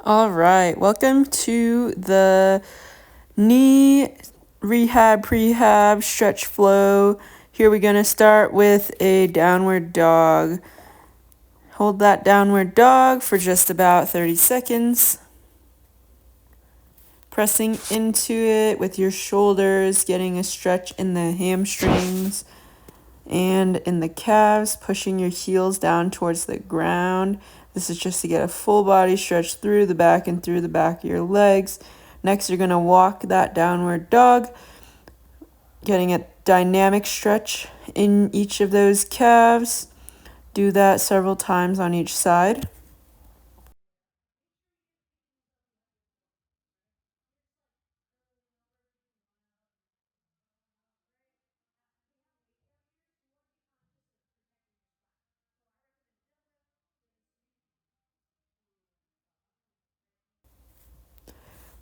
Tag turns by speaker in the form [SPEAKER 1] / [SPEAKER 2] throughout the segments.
[SPEAKER 1] All right, welcome to the knee rehab, prehab, stretch flow. Here we're going to start with a downward dog. Hold that downward dog for just about 30 seconds. Pressing into it with your shoulders, getting a stretch in the hamstrings and in the calves, pushing your heels down towards the ground. This is just to get a full body stretch through the back and through the back of your legs. Next, you're going to walk that downward dog, getting a dynamic stretch in each of those calves. Do that several times on each side.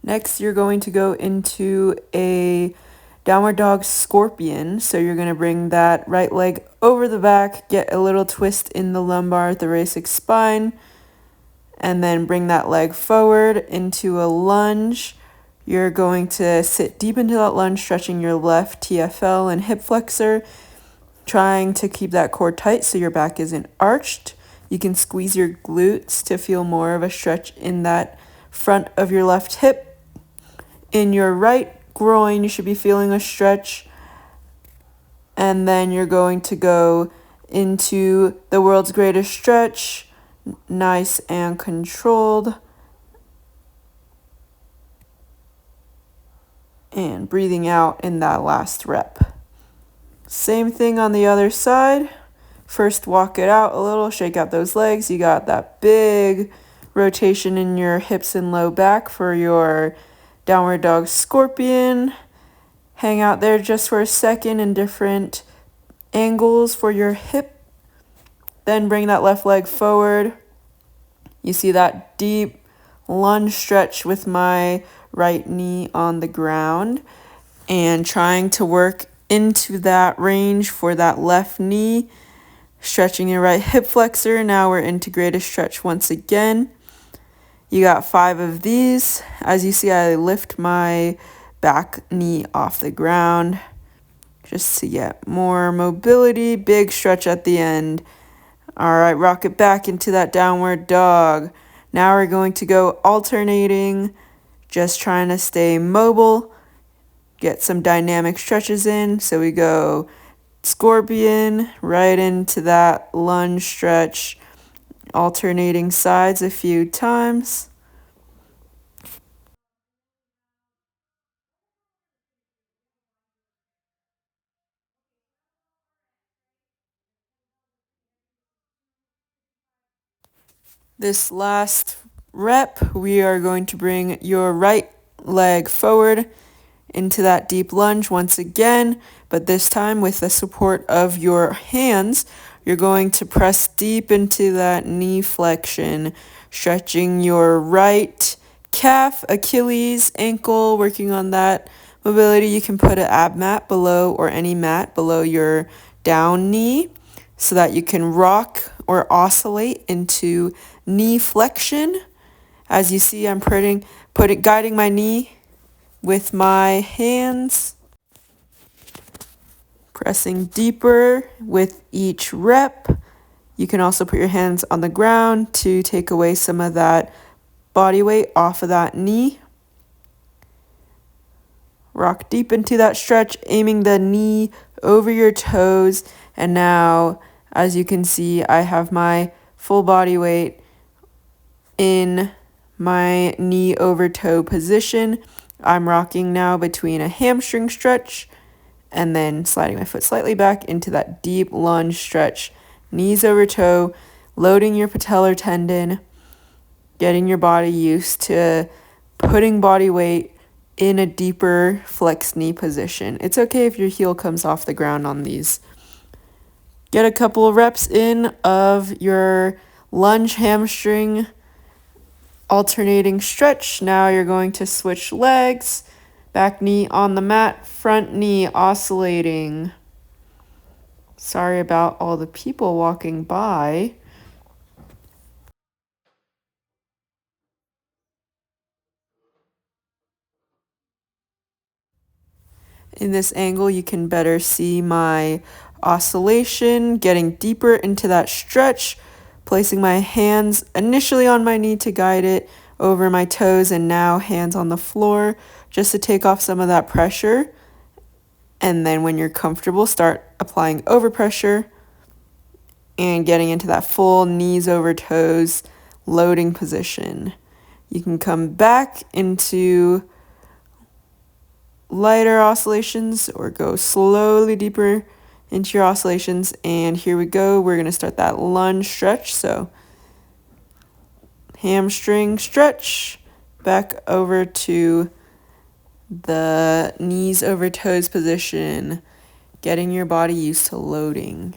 [SPEAKER 1] Next, you're going to go into a downward dog scorpion. So you're going to bring that right leg over the back, get a little twist in the lumbar thoracic spine, and then bring that leg forward into a lunge. You're going to sit deep into that lunge, stretching your left TFL and hip flexor, trying to keep that core tight so your back isn't arched. You can squeeze your glutes to feel more of a stretch in that front of your left hip. In your right groin, you should be feeling a stretch. And then you're going to go into the world's greatest stretch, nice and controlled. And breathing out in that last rep. Same thing on the other side. First, walk it out a little, shake out those legs. You got that big rotation in your hips and low back for your downward dog scorpion. Hang out there just for a second in different angles for your hip. Then bring that left leg forward. You see that deep lunge stretch with my right knee on the ground and trying to work into that range for that left knee, stretching your right hip flexor. Now we're into greatest stretch once again. You got 5 of these. As you see, I lift my back knee off the ground just to get more mobility. Big stretch at the end. All right, rock it back into that downward dog. Now we're going to go alternating, just trying to stay mobile, get some dynamic stretches in. So we go scorpion right into that lunge stretch, alternating sides a few times. This last rep, we are going to bring your right leg forward into that deep lunge once again, but this time with the support of your hands, you're going to press deep into that knee flexion, stretching your right calf, Achilles, ankle, working on that mobility. You can put an ab mat below or any mat below your down knee so that you can rock or oscillate into knee flexion. As you see, I'm guiding my knee with my hands, pressing deeper with each rep. You can also put your hands on the ground to take away some of that body weight off of that knee. Rock deep into that stretch, aiming the knee over your toes. And now, as you can see, I have my full body weight in my knee over toe position. I'm rocking now between a hamstring stretch and then sliding my foot slightly back into that deep lunge stretch. Knees over toe, loading your patellar tendon, getting your body used to putting body weight in a deeper flexed knee position. It's okay if your heel comes off the ground on these. Get a couple of reps in of your lunge hamstring alternating stretch. Now you're going to switch legs. Back knee on the mat, front knee oscillating. Sorry about all the people walking by. In this angle, you can better see my oscillation, getting deeper into that stretch, placing my hands initially on my knee to guide it over my toes, and now hands on the floor just to take off some of that pressure. And then when you're comfortable, start applying overpressure and getting into that full knees over toes loading position. You can come back into lighter oscillations or go slowly deeper into your oscillations. And here we go. We're going to start that lunge stretch. So hamstring stretch, back over to the knees over toes position, getting your body used to loading.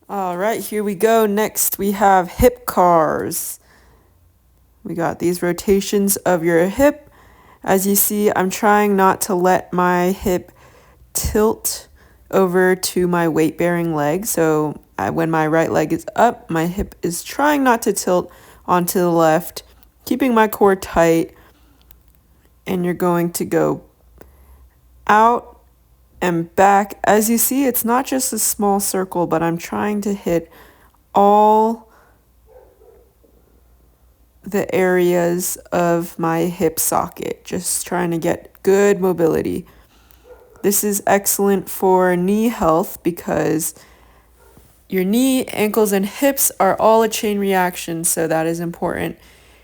[SPEAKER 1] All right, here we go. Next, we have hip cars. We got these rotations of your hip. As you see, I'm trying not to let my hip tilt over to my weight-bearing leg. So when my right leg is up, my hip is trying not to tilt onto the left, keeping my core tight. And you're going to go out and back. As you see, it's not just a small circle, but I'm trying to hit all the areas of my hip socket, just trying to get good mobility. This is excellent for knee health because your knee, ankles, and hips are all a chain reaction, so that is important.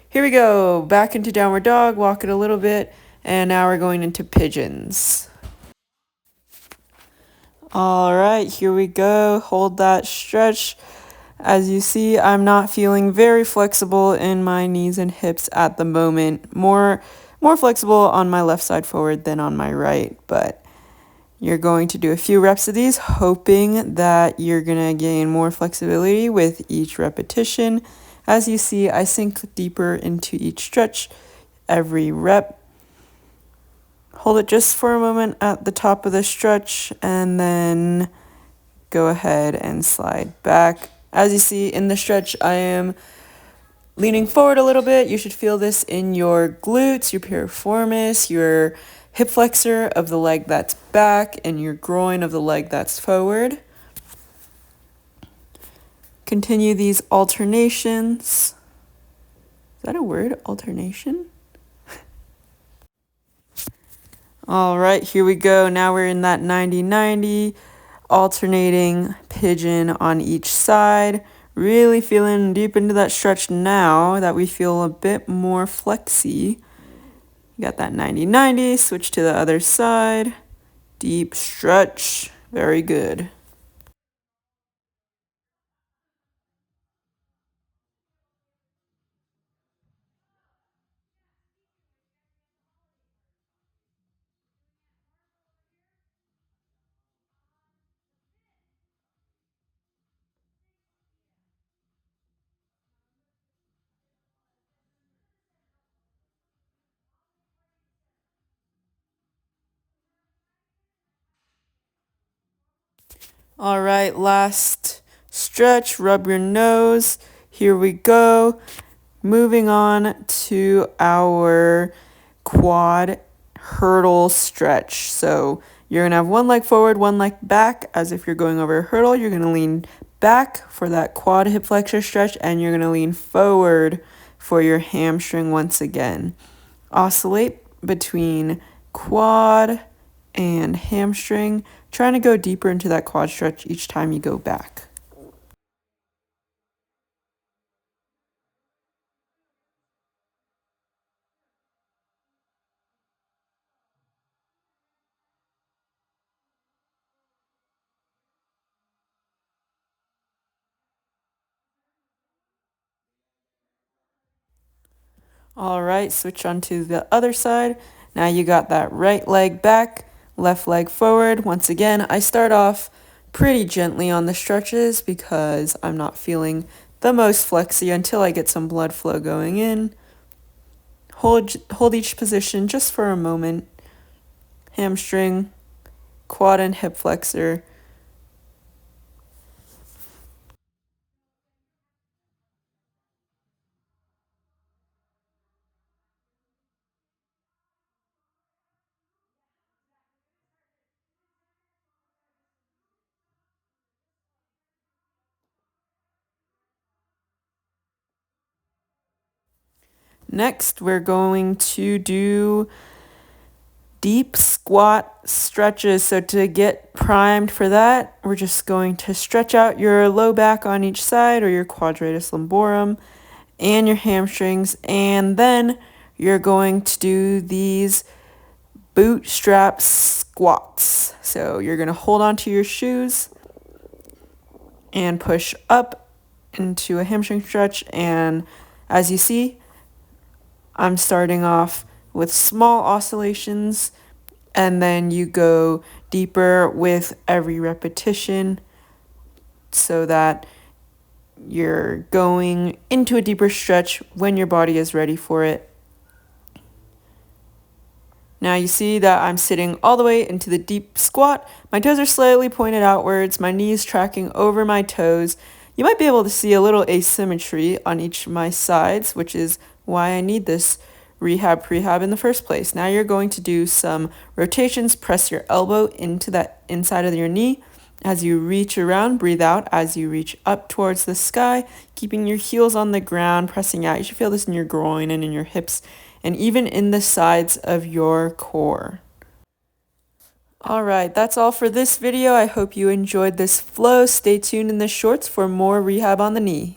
[SPEAKER 1] Here we go, back into downward dog, walk it a little bit, and now we're going into pigeons. All right, here we go, hold that stretch. As you see, I'm not feeling very flexible in my knees and hips at the moment. More flexible on my left side forward than on my right, but you're going to do a few reps of these, hoping that you're going to gain more flexibility with each repetition. As you see, I sink deeper into each stretch every rep. Hold it just for a moment at the top of the stretch, and then go ahead and slide back. As you see in the stretch, I am leaning forward a little bit. You should feel this in your glutes, your piriformis, your hip flexor of the leg that's back, and your groin of the leg that's forward. Continue these alternations. Is that a word? Alternation? All right, here we go. Now we're in that 90-90, alternating pigeon on each side. Really feeling deep into that stretch now that we feel a bit more flexy. You got that 90-90, switch to the other side. Deep stretch, very good. All right, last stretch, rub your nose. Here we go. Moving on to our quad hurdle stretch. So you're going to have one leg forward, one leg back. As if you're going over a hurdle, you're going to lean back for that quad hip flexor stretch, and you're going to lean forward for your hamstring once again. Oscillate between quad and hamstring, trying to go deeper into that quad stretch each time you go back. All right, switch on to the other side. Now you got that right leg back, left leg forward. Once again, I start off pretty gently on the stretches because I'm not feeling the most flexy until I get some blood flow going in. Hold each position just for a moment. Hamstring, quad and hip flexor. Next, we're going to do deep squat stretches. So to get primed for that, we're just going to stretch out your low back on each side or your quadratus lumborum and your hamstrings, and then you're going to do these bootstrap squats. So you're going to hold onto your shoes and push up into a hamstring stretch, and as you see, I'm starting off with small oscillations, and then you go deeper with every repetition so that you're going into a deeper stretch when your body is ready for it. Now you see that I'm sitting all the way into the deep squat. My toes are slightly pointed outwards, my knees tracking over my toes. You might be able to see a little asymmetry on each of my sides, which is why I need this prehab in the first place. Now you're going to do some rotations. Press your elbow into that inside of your knee. As you reach around, breathe out as you reach up towards the sky, keeping your heels on the ground, pressing out. You should feel this in your groin and in your hips, and even in the sides of your core. Alright, that's all for this video. I hope you enjoyed this flow. Stay tuned in the shorts for more rehab on the knee.